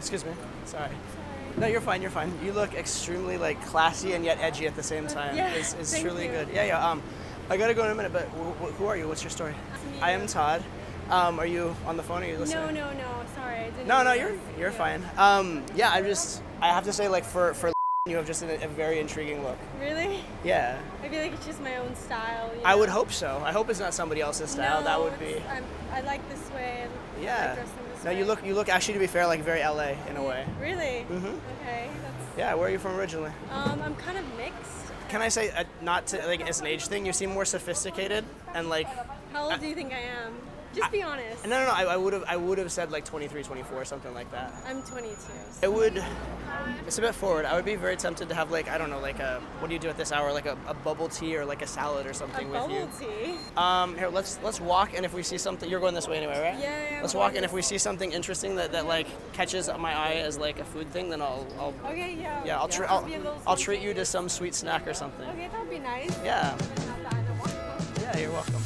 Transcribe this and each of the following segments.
Excuse me. Sorry. No, you're fine. You're fine. You look extremely like classy and yet edgy at the same time. Yeah, It's truly you. good. Yeah. I gotta go in a minute, but who are you? What's your story? I am Todd. Are you on the phone? Or are you listening? No. Sorry, I didn't. No, you're fine. Yeah, I have to say, like for you have just a very intriguing look. Really? Yeah. I feel like it's just my own style. You know? I would hope so. I hope it's not somebody else's style. No, That would be. I like this way. I Yeah. like dressing this No, way. you look actually, to be fair, like very LA in a way. Really? Mhm. Okay. That's. Yeah. Where are you from originally? I'm kind of mixed. Can I say, not to like it's an age thing? You seem more sophisticated and like. How old do you think I am? Just be honest. No. I would have said like 23, 24, something like that. I'm 22. It would. It's a bit forward. I would be very tempted to have like, I don't know, like a, what do you do at this hour? Like a bubble tea or like a salad or something with you. Bubble tea. Here, let's walk, and if we see something, you're going this way anyway, right? Yeah. Let's walk, and if we see something interesting that like catches my eye as like a food thing, then I'll. Okay. Yeah. Yeah, I'll treat you to some sweet snack or something. Okay, that'd be nice. Yeah. Yeah, you're welcome.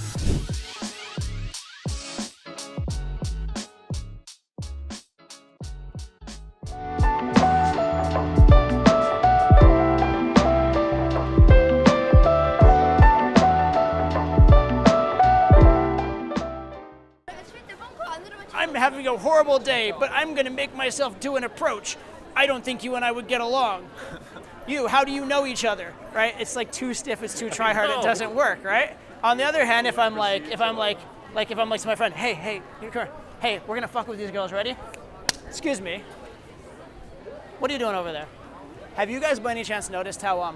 I'm having a horrible day, but I'm gonna make myself do an approach. I don't think you and I would get along. How do you know each other, right? It's like too stiff, it's too try hard, it doesn't work, right? On the other hand, if I'm like to my friend, hey, come here. Hey, we're gonna fuck with these girls, ready? Excuse me. What are you doing over there? Have you guys by any chance noticed how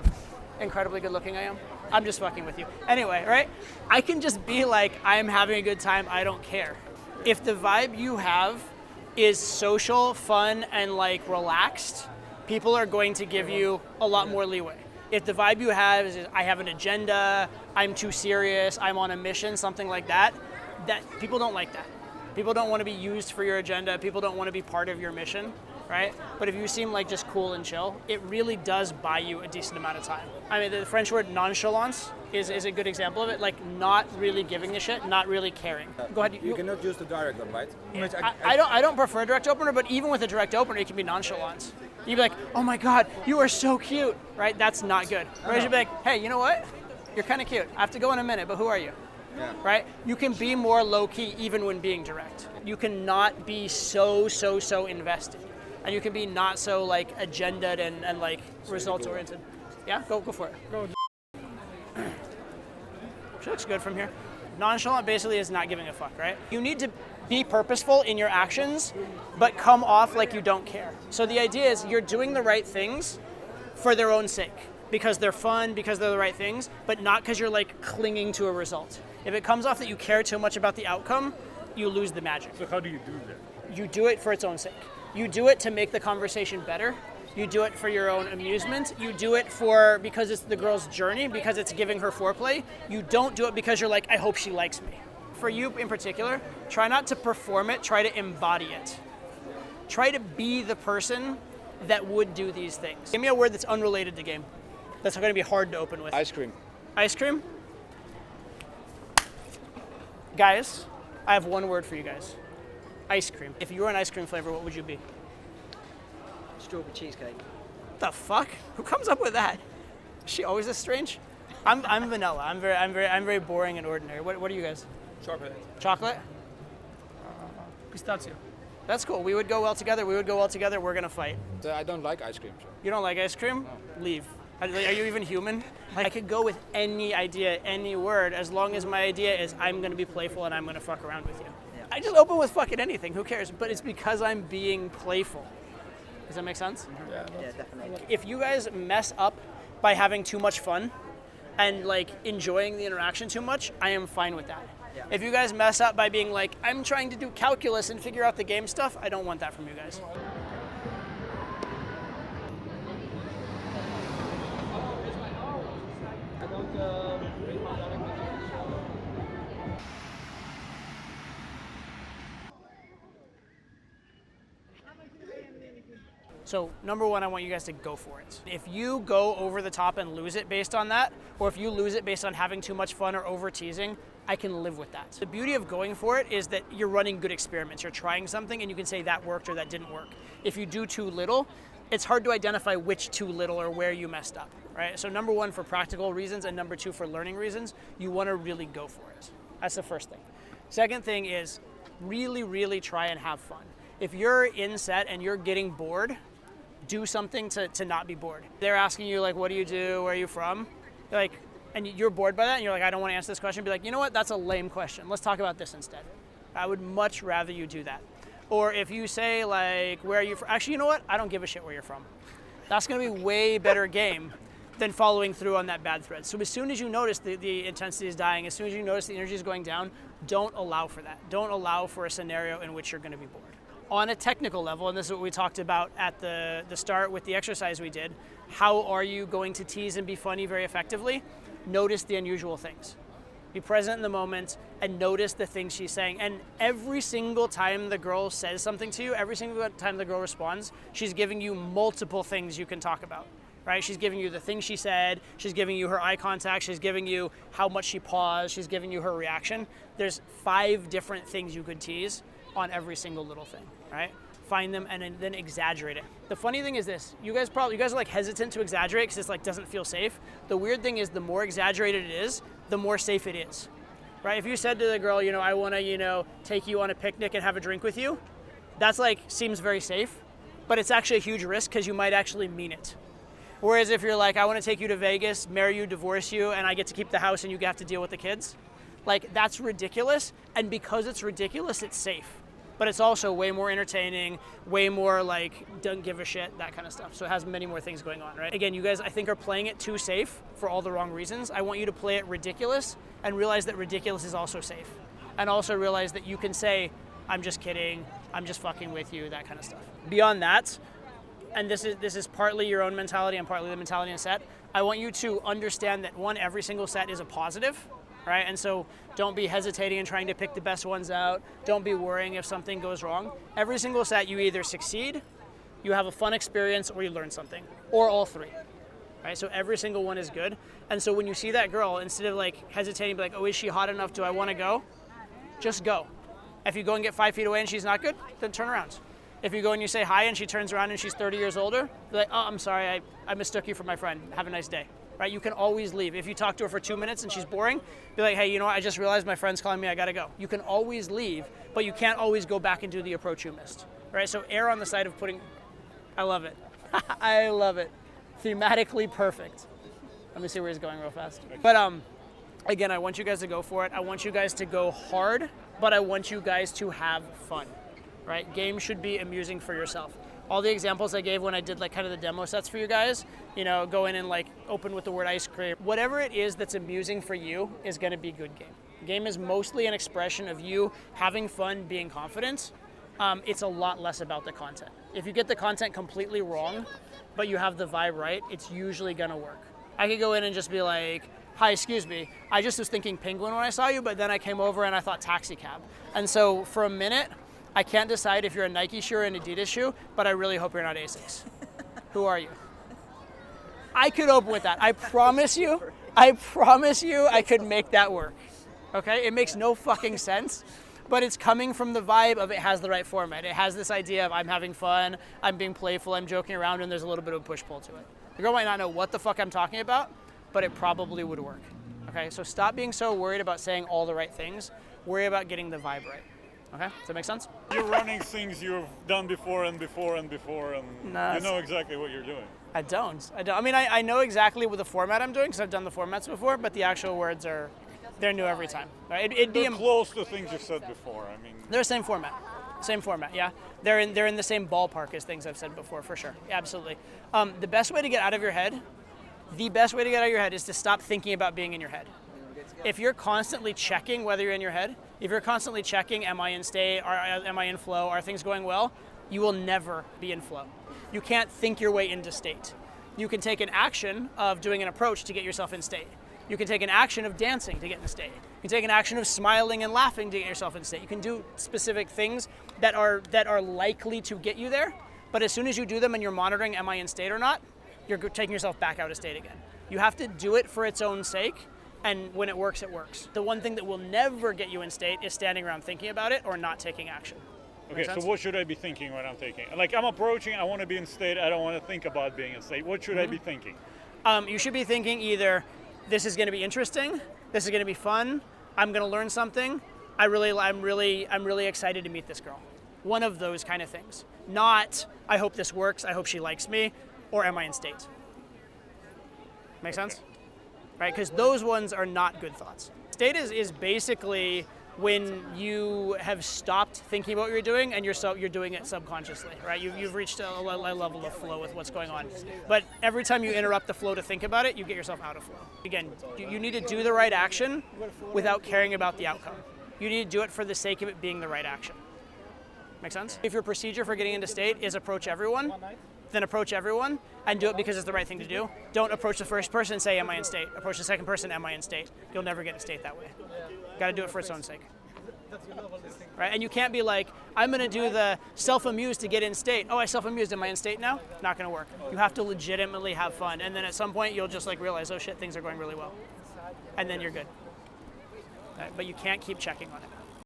incredibly good looking I am? I'm just fucking with you. Anyway, right? I can just be like, I'm having a good time, I don't care. If the vibe you have is social, fun, and like relaxed, people are going to give you a lot more leeway. If the vibe you have is I have an agenda, I'm too serious, I'm on a mission, something like that people don't like that. People don't want to be used for your agenda, people don't want to be part of your mission, right? But if you seem like just cool and chill, it really does buy you a decent amount of time. I mean, the French word nonchalance is a good example of it, like not really giving a shit, not really caring. Go ahead. You cannot use the direct one, right? I don't prefer direct opener, but even with a direct opener, it can be nonchalant. You'd be like, oh my God, you are so cute, right? That's not good. Whereas you'd be like, hey, you know what? You're kind of cute. I have to go in a minute, but who are you? Yeah. Right? You can be more low-key even when being direct. You cannot be so invested. And you can be not so like agenda'd and like results-oriented. Yeah, go for it. Go. She looks good from here. Nonchalant basically is not giving a fuck, right? You need to be purposeful in your actions, but come off like you don't care. So the idea is you're doing the right things for their own sake, because they're fun, because they're the right things, but not because you're like clinging to a result. If it comes off that you care too much about the outcome, you lose the magic. So how do you do that? You do it for its own sake. You do it to make the conversation better. You do it for your own amusement. You do it because it's the girl's journey, because it's giving her foreplay. You don't do it because you're like, I hope she likes me. For you in particular, try not to perform it, try to embody it. Try to be the person that would do these things. Give me a word that's unrelated to game. That's going to be hard to open with. Ice cream. Ice cream? Guys, I have one word for you guys. Ice cream. If you were an ice cream flavor, what would you be? Strawberry cheesecake. The fuck? Who comes up with that? Is she always this strange? I'm vanilla. I'm very boring and ordinary. What are you guys? Chocolate. Chocolate? Pistachio. That's cool. We would go well together. We're gonna fight. I don't like ice cream. So. You don't like ice cream? No. Leave. Are you even human? Like, I could go with any idea, any word, as long as my idea is I'm gonna be playful and I'm gonna fuck around with you. Yeah. I just open with fucking anything. Who cares? But it's because I'm being playful. Does that make sense? Yeah. Yeah, definitely. If you guys mess up by having too much fun and like enjoying the interaction too much, I am fine with that. Yeah. If you guys mess up by being like, I'm trying to do calculus and figure out the game stuff, I don't want that from you guys. So number one, I want you guys to go for it. If you go over the top and lose it based on that, or if you lose it based on having too much fun or over teasing, I can live with that. The beauty of going for it is that you're running good experiments. You're trying something and you can say that worked or that didn't work. If you do too little, it's hard to identify which too little or where you messed up, right? So number one, for practical reasons, and number two, for learning reasons, you want to really go for it. That's the first thing. Second thing is really, really try and have fun. If you're in set and you're getting bored, do something to not be bored. They're asking you, like, what do you do? Where are you from? Like, and you're bored by that, and you're like, I don't want to answer this question. Be like, you know what? That's a lame question. Let's talk about this instead. I would much rather you do that. Or if you say, like, where are you from? Actually, you know what? I don't give a shit where you're from. That's going to be way better game than following through on that bad thread. So as soon as you notice the intensity is dying, as soon as you notice the energy is going down, don't allow for that. Don't allow for a scenario in which you're going to be bored. On a technical level, and this is what we talked about at the start with the exercise we did, how are you going to tease and be funny very effectively? Notice the unusual things. Be present in the moment and notice the things she's saying. And every single time the girl says something to you, every single time the girl responds, she's giving you multiple things you can talk about, right? She's giving you the things she said, she's giving you her eye contact, she's giving you how much she paused, she's giving you her reaction. There's 5 different things you could tease on every single little thing, right? Find them and then exaggerate it. The funny thing is this, you guys are like hesitant to exaggerate because it's like doesn't feel safe. The weird thing is the more exaggerated it is, the more safe it is, right? If you said to the girl, I want to, take you on a picnic and have a drink with you, that's like, seems very safe, but it's actually a huge risk because you might actually mean it. Whereas if you're like, I want to take you to Vegas, marry you, divorce you, and I get to keep the house and you have to deal with the kids, like that's ridiculous. And because it's ridiculous, it's safe. But it's also way more entertaining, way more like, don't give a shit, that kind of stuff. So it has many more things going on, right? Again, you guys, I think, are playing it too safe for all the wrong reasons. I want you to play it ridiculous and realize that ridiculous is also safe. And also realize that you can say, I'm just kidding, I'm just fucking with you, that kind of stuff. Beyond that, and this is partly your own mentality and partly the mentality in a set, I want you to understand that one, every single set is a positive, right? And so don't be hesitating and trying to pick the best ones out. Don't be worrying if something goes wrong. Every single set, you either succeed, you have a fun experience, or you learn something, or all three, right? So every single one is good. And so when you see that girl, instead of like hesitating, be like, oh, is she hot enough? Do I want to go? Just go. If you go and get 5 feet away and she's not good, then turn around. If you go and you say hi and she turns around and she's 30 years older, be like, oh, I'm sorry, I mistook you for my friend. Have a nice day. Right? You can always leave. If you talk to her for 2 minutes and she's boring, be like, hey, you know what? I just realized my friend's calling me. I got to go. You can always leave, but you can't always go back and do the approach you missed. Right? So err on the side of putting, I love it. I love it. Thematically perfect. Let me see where he's going real fast. But again, I want you guys to go for it. I want you guys to go hard, but I want you guys to have fun. Right? Games should be amusing for yourself. All the examples I gave when I did like kind of the demo sets for you guys, go in and like open with the word ice cream. Whatever it is that's amusing for you is going to be good game. Game is mostly an expression of you having fun, being confident. It's a lot less about the content. If you get the content completely wrong, but you have the vibe right, it's usually going to work. I could go in and just be like, hi, excuse me, I just was thinking penguin when I saw you, but then I came over and I thought taxi cab. And so for a minute, I can't decide if you're a Nike shoe or an Adidas shoe, but I really hope you're not Asics. Who are you? I could open with that. I promise you I could make that work. Okay? It makes no fucking sense, but it's coming from the vibe of it has the right format. It has this idea of I'm having fun, I'm being playful, I'm joking around, and there's a little bit of push-pull to it. The girl might not know what the fuck I'm talking about, but it probably would work. Okay? So stop being so worried about saying all the right things. Worry about getting the vibe right. Okay, does that make sense? You're running things you've done before and before and before, and you know exactly what you're doing. I don't. I mean, I know exactly what the format I'm doing because I've done the formats before, but the actual words they're new every time. Right? They're close to things you've said before. I mean, they're the same format. Same format, yeah. They're in the same ballpark as things I've said before, for sure. Yeah, absolutely. The best way to get out of your head is to stop thinking about being in your head. If you're constantly checking whether you're in your head, if you're constantly checking, am I in state, am I in flow, are things going well, you will never be in flow. You can't think your way into state. You can take an action of doing an approach to get yourself in state. You can take an action of dancing to get in state. You can take an action of smiling and laughing to get yourself in state. You can do specific things that are likely to get you there, but as soon as you do them and you're monitoring, am I in state or not, you're taking yourself back out of state again. You have to do it for its own sake. And when it works, it works. The one thing that will never get you in state is standing around thinking about it or not taking action. Okay, Make so sense? what should I be thinking when I'm taking? Like I'm approaching, I want to be in state. I don't want to think about being in state. What should I be thinking? You should be thinking either this is going to be interesting, this is going to be fun, I'm going to learn something. I'm really excited to meet this girl. One of those kind of things. Not I hope this works, I hope she likes me, or am I in state? Make sense? Right? Because those ones are not good thoughts. State is basically when you have stopped thinking about what you're doing and you're doing it subconsciously, right? You've reached a level of flow with what's going on. But every time you interrupt the flow to think about it, you get yourself out of flow. Again, you need to do the right action without caring about the outcome. You need to do it for the sake of it being the right action. Make sense? If your procedure for getting into state is approach everyone, then approach everyone and do it because it's the right thing to do. Don't approach the first person and say, am I in state? Approach the second person, am I in state? You'll never get in state that way. Got to do it for its own sake. Right? And you can't be like, I'm going to do the self-amuse to get in state. Oh, I self-amused, am I in state now? Not going to work. You have to legitimately have fun. And then at some point, you'll just like realize, oh shit, things are going really well. And then you're good. Right? But you can't keep checking on it.